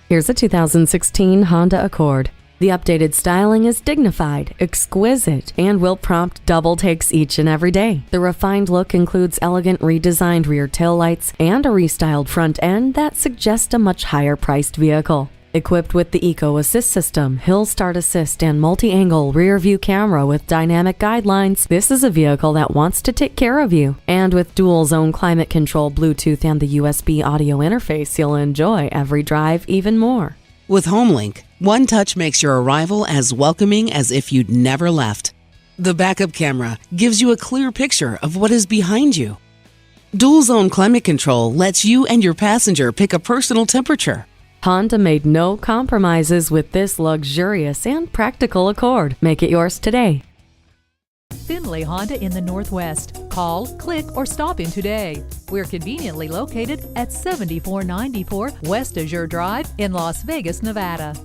Here's a 2016 Honda Accord. The updated styling is dignified, exquisite, and will prompt double takes each and every day. The refined look includes elegant redesigned rear taillights and a restyled front end that suggests a much higher-priced vehicle. Equipped with the Eco Assist system, Hill Start Assist, and multi-angle rear-view camera with dynamic guidelines, this is a vehicle that wants to take care of you. And with dual-zone climate control, Bluetooth, and the USB audio interface, you'll enjoy every drive even more. With HomeLink, one touch makes your arrival as welcoming as if you'd never left. The backup camera gives you a clear picture of what is behind you. Dual-zone climate control lets you and your passenger pick a personal temperature. Honda made no compromises with this luxurious and practical Accord. Make it yours today. Finley Honda in the Northwest. Call, click, or stop in today. We're conveniently located at 7494 West Azure Drive in Las Vegas, Nevada.